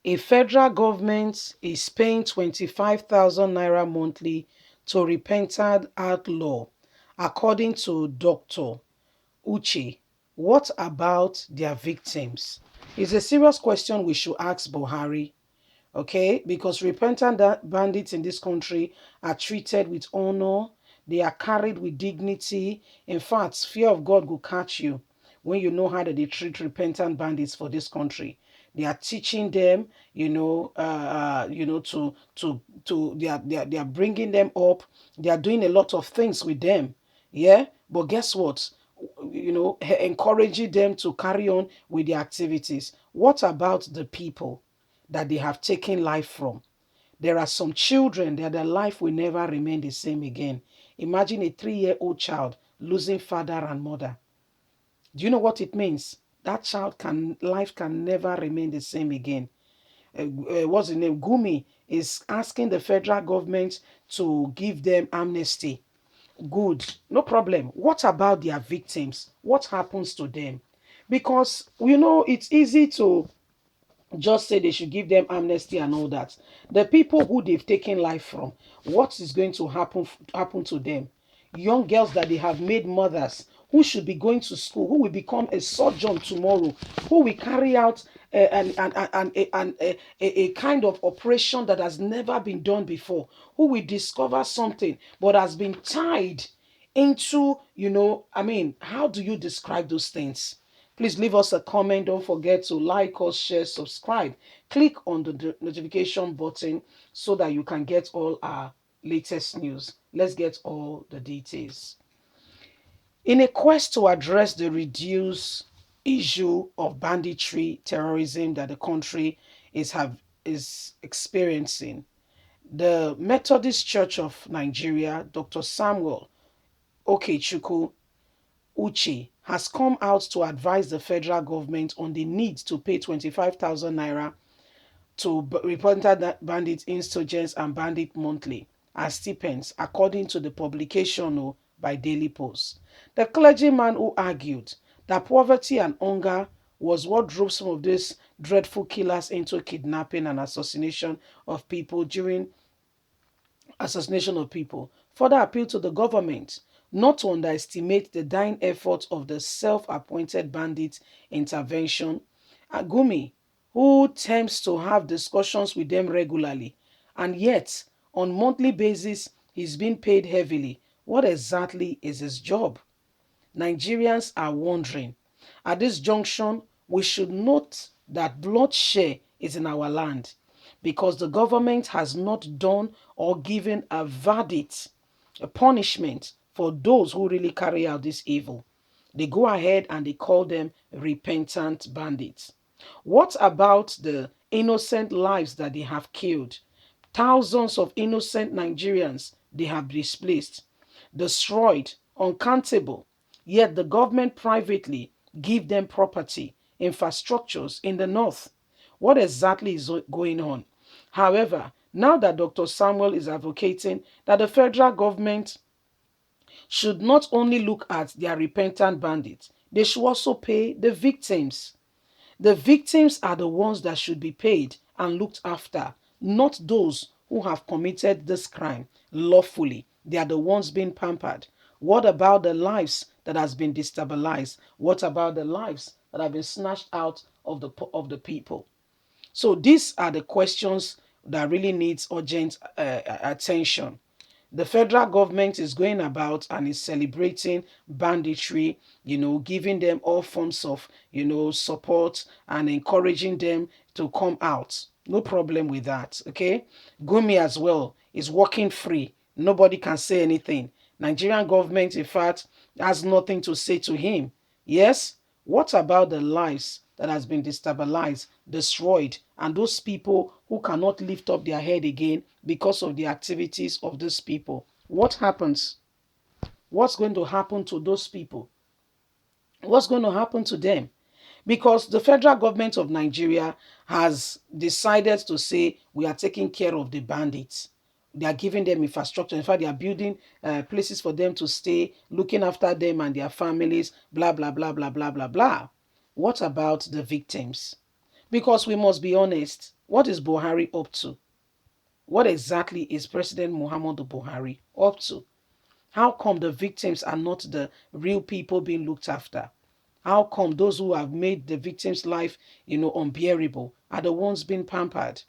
A federal government is paying 25,000 naira monthly to repentant outlaw, according to Dr. Uche. What about their victims? It's a serious question we should ask Buhari, okay? Because repentant bandits in this country are treated with honor, they are carried with dignity. In fact, fear of God will catch you when you know how they treat repentant bandits for this country. They are teaching them, they are bringing them up. They are doing a lot of things with them, yeah. But guess what? Encouraging them to carry on with their activities. What about the people that they have taken life from? There are some children that their life will never remain the same again. Imagine a 3-year-old child losing father and mother. Do you know what it means? That child can life can never remain the same again. What's the name? Gumi is asking the federal government to give them amnesty. Good, no problem. What about their victims? What happens to them? Because it's easy to just say they should give them amnesty and all that. The people who they've taken life from, what is going to happen to them? Young girls that they have made mothers, who should be going to school, who will become a surgeon tomorrow, who will carry out a kind of operation that has never been done before, who will discover something but has been tied into, how do you describe those things? Please leave us a comment. Don't forget to like us, share, subscribe. Click on the notification button so that you can get all our latest news. Let's get all the details. In a quest to address the reduced issue of banditry terrorism that the country is experiencing, the Methodist Church of Nigeria, Dr. Samuel Okechukwu Uche, has come out to advise the federal government on the need to pay 25,000 naira to repentant bandit insurgents and bandit monthly as stipends, according to the publication by Daily Post. The clergyman who argued that poverty and hunger was what drove some of these dreadful killers into kidnapping and assassination of people, further appealed to the government not to underestimate the dying efforts of the self-appointed bandit intervention. Agumi, who attempts to have discussions with them regularly, and yet on monthly basis he's being paid heavily. What exactly is his job? Nigerians are wondering. At this junction, we should note that bloodshed is in our land because the government has not done or given a verdict, a punishment for those who really carry out this evil. They go ahead and they call them repentant bandits. What about the innocent lives that they have killed? Thousands of innocent Nigerians they have displaced, destroyed, uncountable. Yet the government privately give them property, infrastructures in the north. What exactly is going on? However, now that Dr. Samuel is advocating that the federal government should not only look at their repentant bandits, they should also pay the victims. The victims are the ones that should be paid and looked after, not those who have committed this crime lawfully. They are the ones being pampered. What about the lives that has been destabilized? What about the lives that have been snatched out of the people? So these are the questions that really needs urgent attention. The federal government is going about and is celebrating banditry, giving them all forms of, support and encouraging them to come out. No problem with that, okay? Gumi as well is working free. Nobody can say anything. Nigerian government, in fact, has nothing to say to him. Yes? What about the lives that has been destabilized, destroyed, and those people who cannot lift up their head again because of the activities of these people? What happens? What's going to happen to those people? What's going to happen to them? Because the federal government of Nigeria has decided to say we are taking care of the bandits. They are giving them infrastructure. In fact, they are building places for them to stay, looking after them and their families, blah, blah, blah, blah, blah, blah, blah. What about the victims? Because we must be honest. What is Buhari up to? What exactly is President Muhammadu Buhari up to? How come the victims are not the real people being looked after? How come those who have made the victim's life, unbearable are the ones being pampered?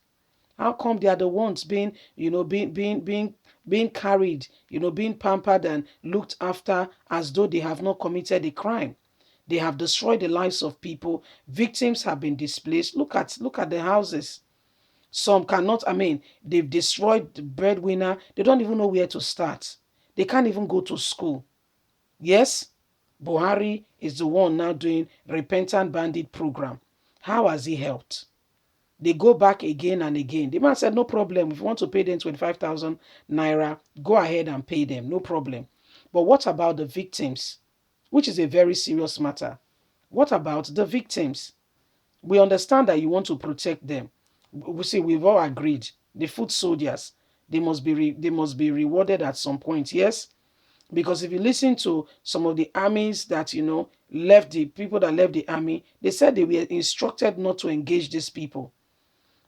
How come they are the ones being, being carried, being pampered and looked after as though they have not committed a crime? They have destroyed the lives of people. Victims have been displaced. Look at the houses. Some cannot, they've destroyed the breadwinner. They don't even know where to start. They can't even go to school. Yes, Buhari is the one now doing repentant bandit program. How has he helped? They go back again and again. The man said, no problem. If you want to pay them 25,000 naira, go ahead and pay them. No problem. But what about the victims? Which is a very serious matter. What about the victims? We understand that you want to protect them. We see, we've all agreed. The foot soldiers, they must be rewarded at some point. Yes, because if you listen to some of the armies that left, the people that left the army, they said they were instructed not to engage these people.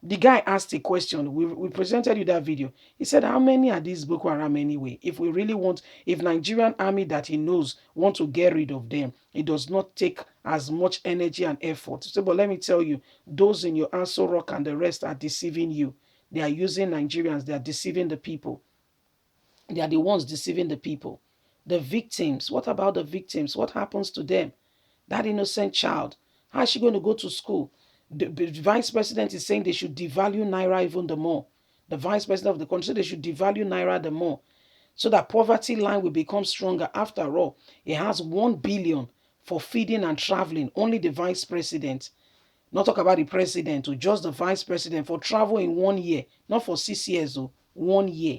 The guy asked a question. We presented you that video. He said, how many are these Boko Haram anyway? If we really want, if Nigerian army that he knows want to get rid of them, it does not take as much energy and effort. So, but let me tell you, those in your Aso Rock and the rest are deceiving you. They are using Nigerians. They are deceiving the people. They are the ones deceiving the people. The victims, what about the victims? What happens to them? That innocent child, how is she going to go to school? The vice president is saying they should devalue Naira even the more. The vice president of the country said they should devalue Naira the more so that poverty line will become stronger. After all, it has 1 billion for feeding and traveling. Only the vice president, not talk about the president, or just the vice president for travel in 1 year, not for 6 years, 1 year.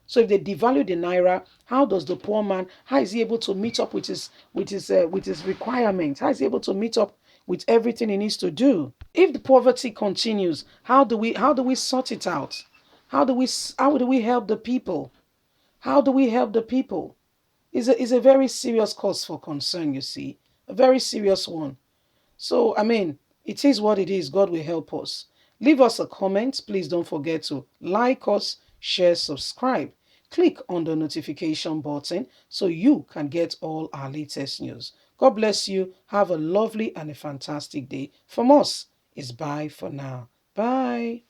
So if they devalue the naira, how does the poor man? How is he able to meet up with his requirements? How is he able to meet up with everything he needs to do? If the poverty continues, how do we sort it out? How do we help the people? How do we help the people? Is a very serious cause for concern. You see, a very serious one. So, it is what it is. God will help us. Leave us a comment. Please don't forget to like us, share, subscribe. Click on the notification button so you can get all our latest news. God bless you. Have a lovely and a fantastic day. From us, it's bye for now. Bye.